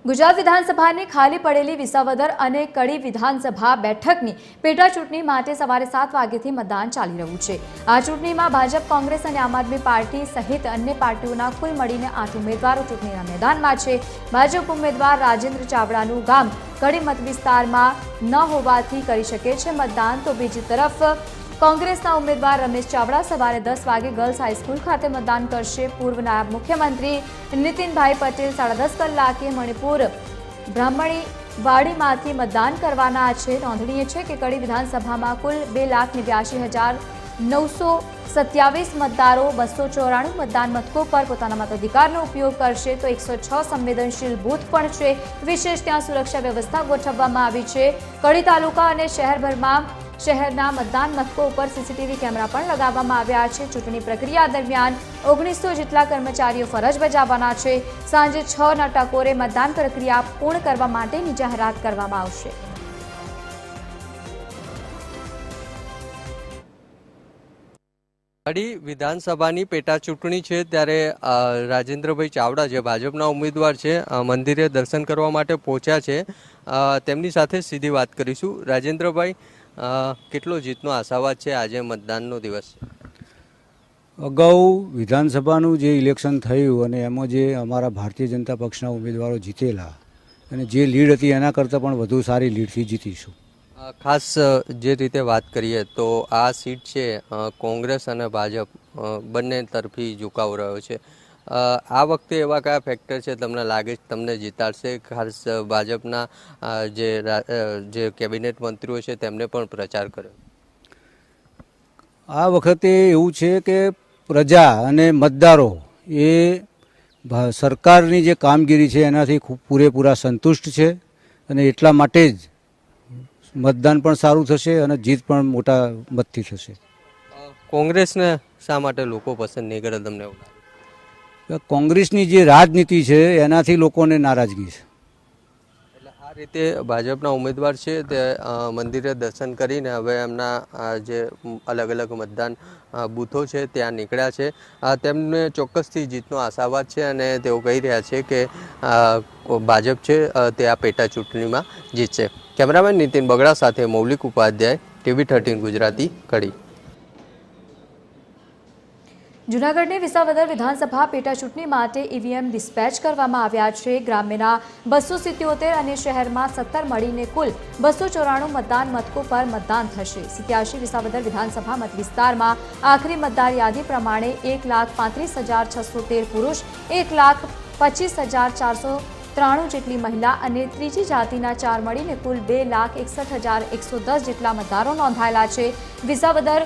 ગુજરાત વિધાનસભાની ખાલી પડેલી વિસાવદર અને કડી વિધાનસભા બેઠકની પેટા ચૂંટણી માટે સવારે 7 વાગ્યાથી મતદાન ચાલી રહ્યું છે। આ ચૂંટણીમાં ભાજપ, કોંગ્રેસ અને આમ આદમી પાર્ટી સહિત અન્ય પાર્ટીઓના કુલ મળીને 8 ઉમેદવારો ચૂંટણીના મેદાનમાં છે। ભાજપ ઉમેદવાર રાજેન્દ્ર ચાવડાનું ગામ કડી મત વિસ્તારમાં ન હોવાથી કરી શકે છે મતદાન, તો બીજી તરફ કોંગ્રેસના ઉમેદવાર રમેશ ચાવડા સવારે 10 વાગે ગર્લ્સ હાઈસ્કૂલ ખાતે મતદાન કરશે। પૂર્વ નાયબ મુખ્યમંત્રી નીતિનભાઈ પટેલ 10:30 કલાકે મણિપુર બ્રાહ્મણીવાડીમાંથી મતદાન કરવાના છે। નોંધનીય છે કે કડી વિધાનસભામાં કુલ 2,89,927 મતદારો 294 મતદાન મથકો પર પોતાના મતાધિકારનો ઉપયોગ કરશે, તો 106 સંવેદનશીલ બૂથ પણ છે। વિશેષ ત્યાં સુરક્ષા વ્યવસ્થા ગોઠવવામાં આવી છે। કડી તાલુકા અને શહેરના મતદાન મથકો ઉપર સીસીટીવી કેમેરા પણ લગાવવામાં આવ્યા છે। ચૂંટણી પ્રક્રિયા દરમિયાન 1900 જેટલા કર્મચારીઓ ફરજ બજાવવાના છે। સાંજે 6 ટકોરે મતદાન પ્રક્રિયા પૂર્ણ કરવા માટેની જાહેરાત કરવામાં આવશે। કડી વિધાનસભાની પેટા ચૂંટણી છે ત્યારે રાજેન્દ્રભાઈ ચાવડા જે ભાજપના ઉમેદવાર છે મંદિરે દર્શન કરવા માટે પહોંચ્યા છે। તેમની સાથે સીધી વાત કરીશું। રાજેન્દ્રભાઈ, કેટલો જીતનો આશાવાદ છે આજે મતદાનનો દિવસ? અગાઉ વિધાનસભાનું જે ઇલેક્શન થયું અને એમાં જે અમારા ભારતીય જનતા પક્ષના ઉમેદવારો જીતેલા અને જે લીડ હતી એના કરતાં પણ વધુ સારી લીડથી જીતીશું। ખાસ જે રીતે વાત કરીએ તો આ સીટ છે કોંગ્રેસ અને ભાજપ બંને તરફી ઝુકાવ રહ્યો છે। આ વખતે એવા કયા ફેક્ટર છે તમને લાગે છે તમને જીતાડશે? ખાસ ભાજપના જે કેબિનેટ મંત્રીઓ છે તેમને પણ પ્રચાર કર્યો। આ વખતે એવું છે કે પ્રજા અને મતદારો એ સરકારની જે કામગીરી છે એનાથી ખૂબ પૂરેપૂરા સંતુષ્ટ છે અને એટલા માટે જ મતદાન પણ સારું થશે અને જીત પણ મોટા મતથી થશે। કોંગ્રેસને શા માટે લોકો પસંદ નહીં કરે તમને એવું લાગે? કોંગ્રેસની જે રાજનીતિ છે એનાથી લોકોને નારાજગી છે। એટલે આ રીતે ભાજપના ઉમેદવાર છે તે મંદિરે દર્શન કરીને હવે એમના જે અલગ અલગ મતદાન બૂથો છે ત્યાં નીકળ્યા છે। તેમને ચોક્કસથી જીતનો આશાવાદ છે અને તેઓ કહી રહ્યા છે કે ભાજપ છે તે આ પેટા ચૂંટણીમાં જીતશે। કેમેરામેન નીતિન બગડા સાથે મૌલિક ઉપાધ્યાય, TV 13 ગુજરાતી, કડી। જૂનાગઢની વિસાવદર વિધાનસભા પેટા ચૂંટણી માટે ઈવીએમ ડિસ્પેચ કરવામાં આવ્યા છે। ગ્રામ્યના 277 અને શહેરમાં 17 મળીને કુલ 294 મતદાન મથકો પર મતદાન થશે। 87 વિસાવદર વિધાનસભા મત વિસ્તારમાં આખરી મતદાર યાદી પ્રમાણે 1,35,613 પુરુષ, 1,25,493 જેટલી મહિલા અને ત્રીજી જાતિના 4 મળીને કુલ 2,61,110 જેટલા મતદારો નોંધાયેલા છે। વિસાવદર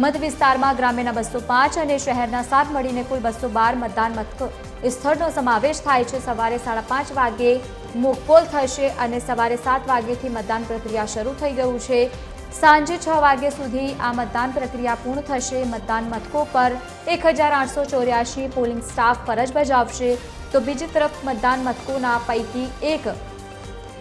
મત વિસ્તારમાં ગ્રામ્યના 205 અને શહેરના 7 મળીને કુલ 212 મતદાન મથકો સ્થળનો સમાવેશ થાય છે। સવારે 5:30 વાગે મોકપોલ થશે અને સવારે 7 વાગ્યાથી મતદાન પ્રક્રિયા શરૂ થઈ ગયું છે। સાંજે 6 વાગ્યા સુધી આ મતદાન પ્રક્રિયા પૂર્ણ થશે। મતદાન મથકો પર 1,884 પોલિંગ સ્ટાફ ફરજ બજાવશે, તો બીજી તરફ મતદાન મથકોના પૈકી એક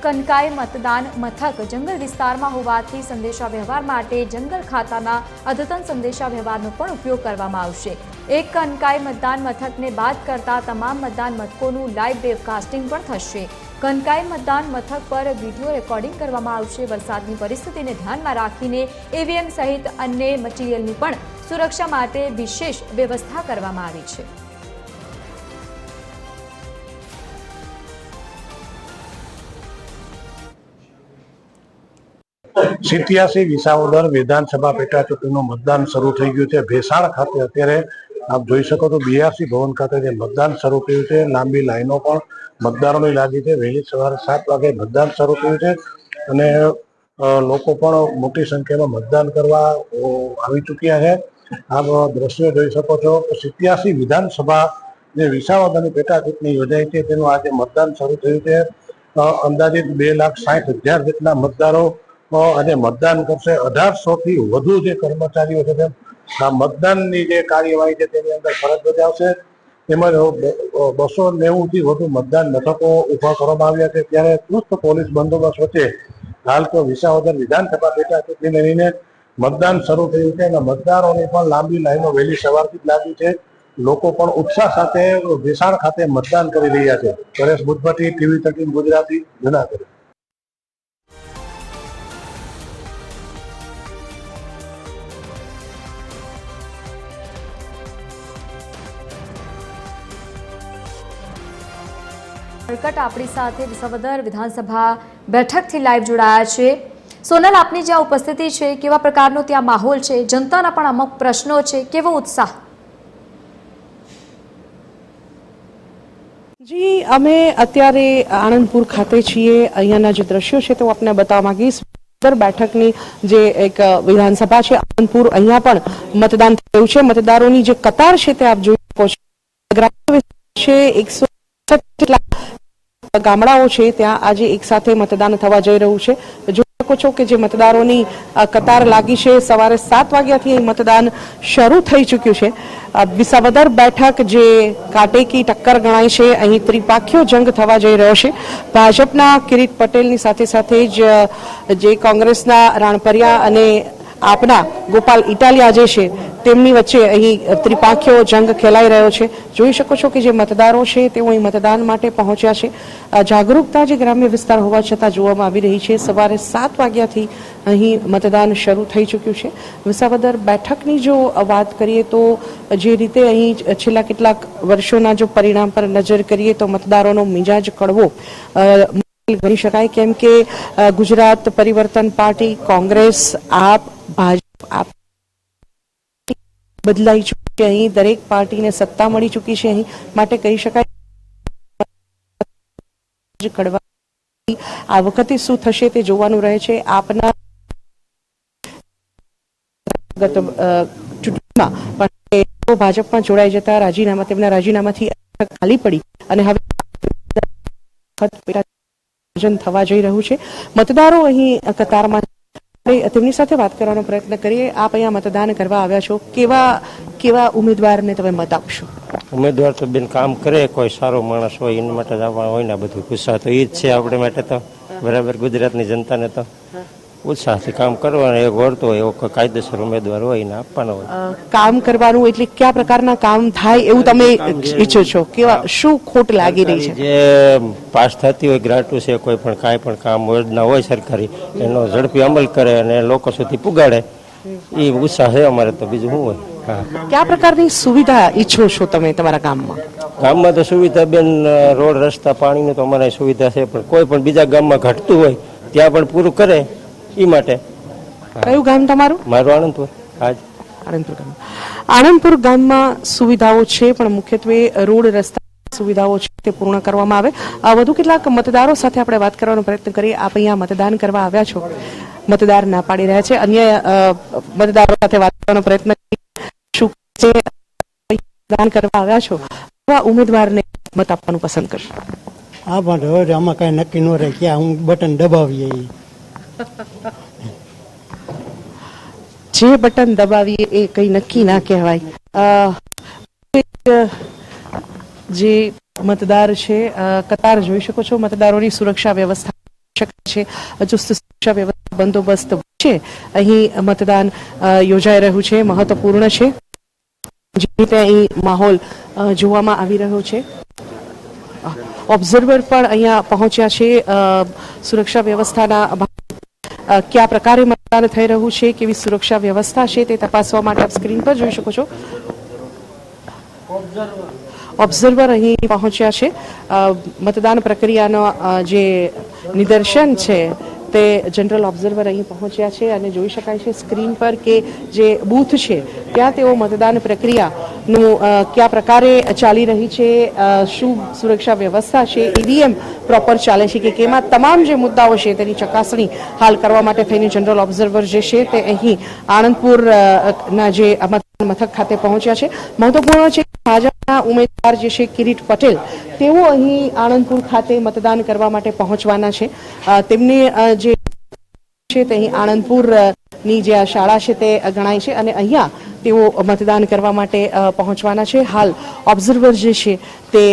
કનકાઈ મતદાન મથક જંગલ વિસ્તારમાં હોવાથી સંદેશા વ્યવહાર માટે જંગલ ખાતાના અદ્યતન સંદેશા વ્યવહારનો પણ ઉપયોગ કરવામાં આવશે। એક કનકાઈ મતદાન મથકને બાદ કરતા તમામ મતદાન મથકોનું લાઇવ વેબકાસ્ટિંગ પણ થશે। કનકાઈ મતદાન મથક પર વિડીયો રેકોર્ડિંગ કરવામાં આવશે। વરસાદની પરિસ્થિતિને ધ્યાનમાં રાખીને ઈવીએમ સહિત અન્ય મટીરિયલની પણ સુરક્ષા માટે વિશેષ વ્યવસ્થા કરવામાં આવી છે। 87 વિસાવદર વિધાનસભા પેટા ચૂંટણીનું મતદાન શરૂ થઈ ગયું છે। ભેસાણ ખાતે અત્યારે આપ જોઈ શકો તો BRC ભવન ખાતે જે મતદાન શરૂ થયું છે, લાંબી લાઈનો પણ મતદારોની લાગી છે। વહેલી સવારે 7 વાગે મતદાન શરૂ થયું છે અને લોકો પણ મોટી સંખ્યામાં મતદાન કરવા આવી ચૂક્યા છે। આપ દ્રશ્યો જોઈ શકો છો। 87 વિધાનસભા જે વિસાવદરની પેટા ચૂંટણી યોજાઈ છે તેનું આજે મતદાન શરૂ થયું છે। અંદાજિત 2,60,000 જેટલા મતદારો આજે મતદાન કરશે। 1800 થી વધુ જે કર્મચારીઓ છે આ મતદાનની જે કાર્યવાહી છે તેની અંદર ફરજ બજાવશે। તેમજ 290 થી વધુ મતદાન મથકો ઉભા કરવામાં આવ્યા છે। ત્યારે ચુસ્ત પોલીસ બંદોબસ્ત વચ્ચે હાલ તો વિસાવદર વિધાનસભા પેટા ચૂંટણીને લઈને મતદાન શરૂ થયું છે અને મતદારોની પણ લાંબી લાઈનો વહેલી સવારથી જ લાગી છે। લોકો પણ ઉત્સાહ સાથે વેસાણ ખાતે મતદાન કરી રહ્યા છે. પરેશ બુદ્ધભટ્ટી, TV13 ગુજરાતી, જૂનાગઢ. આપણી સાથે વિસાવદર વિધાનસભા બેઠકથી લાઈવ જોડાયા છે. સોનલ, આપની જ્યાં ઉપસ્થિતિ છે, કેવા પ્રકારનો ત્યાં માહોલ છે? જનતાના પણ અમુક પ્રશ્નો છે, કેવો ઉત્સાહ? જી, અમે અત્યારે આણંદપુર ખાતે છીએ. અહીંયાના જે દ્રશ્યો છે તે હું આપને બતાવવા માંગીશ. બેઠકની જે એક વિધાનસભા છે આણંદપુર, અહીંયા પણ મતદાન થયું છે. મતદારોની જે કતાર છે તે આપ જોઈ શકો છો. ગ્રામ્ય વિસ્તાર છે, 160 જેટલા ગામડાઓ છે, ત્યાં આજે એક સાથે મતદાન થવા જઈ રહ્યું છે. જોઈ શકો છો કે જે મતદારોની કતાર લાગી છે. સવારે 7 વાગ્યાથી મતદાન શરૂ થઈ ચૂક્યું છે. વિસાવદર બેઠક જે કાટેકી ટક્કર ગણાય છે, અહીં ત્રિપાખ્યો જંગ થવા જઈ રહ્યો છે. ભાજપના કિરીટ પટેલની સાથે સાથે જ જે કોંગ્રેસના રાણપરિયા અને આપના ગોપાલ ઇટાલિયા જે છે તેમની વચ્ચે અહીં ત્રિપાખ્યો જંગ ખેલાઈ રહ્યો છે. જોઈ શકો છો કે જે મતદારો છે તેઓ અહીં મતદાન માટે પહોંચ્યા છે. જાગૃતતા જે ગ્રામ્ય વિસ્તાર હોવા છતાં જોવામાં આવી રહી છે. સવારે 7 વાગ્યાથી અહીં મતદાન શરૂ થઈ ચૂક્યું છે. વિસાવદર બેઠકની જો વાત કરીએ તો જે રીતે અહીં છેલ્લા કેટલાક વર્ષોના જો પરિણામ પર નજર કરીએ તો મતદારોનો મિજાજ કડવો ગણી શકાય, કેમ કે ગુજરાત પરિવર્તન પાર્ટી, કોંગ્રેસ, આપ, ભાજપ બદલાઈ ચૂકી છે. અહીં દરેક પાર્ટીને સત્તા મળી ચૂકી છે. અહીં માટે કહી શકાય આ વખતે શું થશે તે જોવાનું રહે છે. આપના ચૂંટણીમાં પણ ભાજપમાં જોડાઈ જતા તેમના રાજીનામાથી ખાલી પડી અને હવે થવા જઈ રહ્યું છે. મતદારો અહીં કતારમાં, તેમની સાથે વાત કરવાનો પ્રયત્ન કરીએ. આપ અહીંયા મતદાન કરવા આવ્યા છો, કેવા ઉમેદવારને તમે મત આપશો? ઉમેદવાર તો બેન કામ કરે, કોઈ સારો માણસ હોય એના માટે જ આવવાનું હોય ને. બધું ઉત્સાહ તો એ જ છે આપણે માટે તો. બરાબર, ગુજરાતની જનતાને તો ઉત્સાહથી કામ કરવાનું. એક વળતો હોય એવો કોઈ કાયદેસર ઉમેદવાર હોય એને આપવાનો હોય. કામ કરવાનું એટલે કયા પ્રકારના કામ થાય એવું તમે ઈચ્છો છો? કેવા, શું ખોટ લાગી રહી છે? જે પાસ થતી હોય ગ્રાન્ટો છે, કોઈ પણ કાંઈ પણ કામ યોજના હોય સરકારી, એનો ઝડપી અમલ કરે અને લોકો સુધી પુગાડે, એ ઉત્સાહ છે અમારે તો. બીજું શું હોય? કયા પ્રકારની સુવિધા ઈચ્છો છો તમે તમારા ગામમાં? ગામમાં તો સુવિધા બેન રોડ, રસ્તા, પાણીની તો અમારે સુવિધા છે, પણ કોઈ પણ બીજા ગામમાં ઘટતું હોય ત્યાં પણ પૂરું કરે એ માટે. કયું ગામ તમારું? મારું આણંદપુર. હાજ આણંદપુર ગામ. આણંદપુર ગામમાં સુવિધાઓ છે, પણ મુખ્યત્વે રોડ, રસ્તા સુવિધાઓ છે તે પૂર્ણ કરવામાં આવે. વધુ કેટલાક મતદારો સાથે આપણે વાત કરવાનો પ્રયત્ન કરીએ. આપ અહીંયા મતદાન કરવા આવ્યા છો, મતદાર ના પાડી રહ્યા છે. અન્ય મતદારો સાથે વાત કરવાનો પ્રયત્ન શું મતદાન કરવા આવ્યા છો, આવા ઉમેદવારને મત આપવાનું પસંદ કરશો? હા, પણ હવે આમાં કઈ નક્કી ન રહે, ક્યાં હું બટન દબાવીએ. જે બટન દબાવીએ એ કઈ નક્કી ના કહેવાય. જે મતદાર છે, કતાર જોઈ શકો છો. મતદારોની સુરક્ષા વ્યવસ્થા છે, ચુસ્ત સુરક્ષા વ્યવસ્થા બંદોબસ્ત છે. અહીં મતદાન યોજાઈ રહ્યું છે, મહત્વપૂર્ણ છે. જે રીતે અહીં માહોલ જોવામાં આવી રહ્યો છે. ઓબ્ઝર્વર પણ અહીંયા પહોંચ્યા છે. સુરક્ષા વ્યવસ્થાના કયા પ્રકારે મતદાન થઈ રહ્યું છે, કેવી સુરક્ષા વ્યવસ્થા છે તે તપાસવા માટે આપ સ્ક્રીન પર જોઈ શકો છો. ઓબ્ઝર્વર અહીં પહોંચ્યા છે. મતદાન પ્રક્રિયાનો જે નિદર્શન છે તે જનરલ ઓબ્ઝર્વર અહીં પહોંચ્યા છે અને જોઈ શકાય છે સ્ક્રીન પર કે જે બૂથ છે ત્યાં તેઓ મતદાન પ્રક્રિયાનું કયા પ્રકારે ચાલી રહી છે, શું સુરક્ષા વ્યવસ્થા છે, ઈવીએમ પ્રોપર ચાલે છે કે કેમાં, તમામ જે મુદ્દાઓ છે તેની ચકાસણી હાલ કરવા માટે થઈને જનરલ ઓબ્ઝર્વર જે છે તે અહીં આણંદપુરના જે મતદાન મથક ખાતે પહોંચ્યા છે. મહત્વપૂર્ણ છે ભાજપના ઉમેદવાર જે છે કિરીટ પટેલ, તેઓ અહીં આણંદપુર ખાતે મતદાન કરવા માટે પહોંચવાના છે. તેમને જે છે તે અહીં આણંદપુરની જે આ શાળા છે તે ગણાય છે અને અહીંયા તેઓ મતદાન કરવા માટે પહોંચવાના છે. હાલ ઓબ્ઝર્વર જે છે તે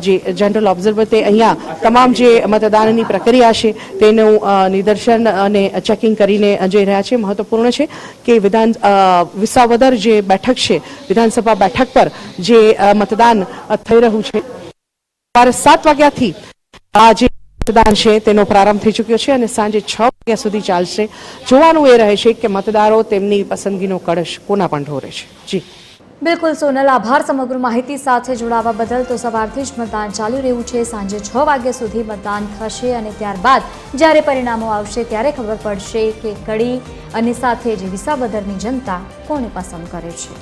જે જનરલ ઓબ્ઝર્વર તે અહીંયા તમામ જે મતદાનની પ્રક્રિયા છે તેનું નિદર્શન અને ચેકિંગ કરીને જઈ રહ્યા છે. મહત્વપૂર્ણ છે કે વિસાવદર જે બેઠક છે વિધાનસભા બેઠક પર જે મતદાન થઈ રહ્યું છે સવારે 7 વાગ્યાથી આ જે મતદાન છે તેનો પ્રારંભ થઈ ચૂક્યો છે અને સાંજે 6 વાગ્યા સુધી ચાલશે. જોવાનું એ રહે છે કે મતદારો તેમની પસંદગીનો કળશ કોના પણ ઢોરે છે. જી બિલકુલ સોનલ, આભાર સમગ્ર માહિતી સાથે જોડાવા બદલ. તો સવારથી જ મતદાન ચાલી રહ્યું છે, સાંજે 6 વાગ્યા સુધી મતદાન થશે અને ત્યારબાદ જ્યારે પરિણામો આવશે ત્યારે ખબર પડશે કે કડી અને સાથે જ વિસાવદરની જનતા કોને પસંદ કરે છે.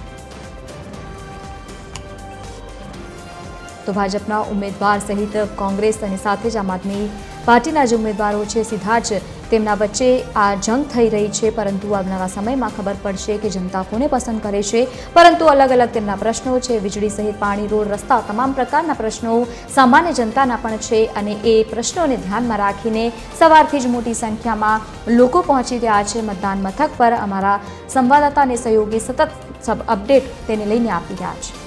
તો ભાજપના ઉમેદવાર સહિત કોંગ્રેસ અને સાથે જ આમ આદમી પાર્ટીના જે ઉમેદવારો છે સીધા જ તેમના વચ્ચે આ જંગ થઈ રહી છે, પરંતુ આવનારા સમયમાં ખબર પડશે કે જનતા કોને પસંદ કરે છે. પરંતુ અલગ અલગ તેમના પ્રશ્નો છે, વીજળી સહિત પાણી, રોડ, રસ્તા, તમામ પ્રકારના પ્રશ્નો સામાન્ય જનતાના પણ છે અને એ પ્રશ્નોને ધ્યાનમાં રાખીને સવારથી જ મોટી સંખ્યામાં લોકો પહોંચી રહ્યા છે મતદાન મથક પર. અમારા સંવાદદાતા અને સહયોગી સતત અપડેટ તેને લઈને આપી રહ્યા છે.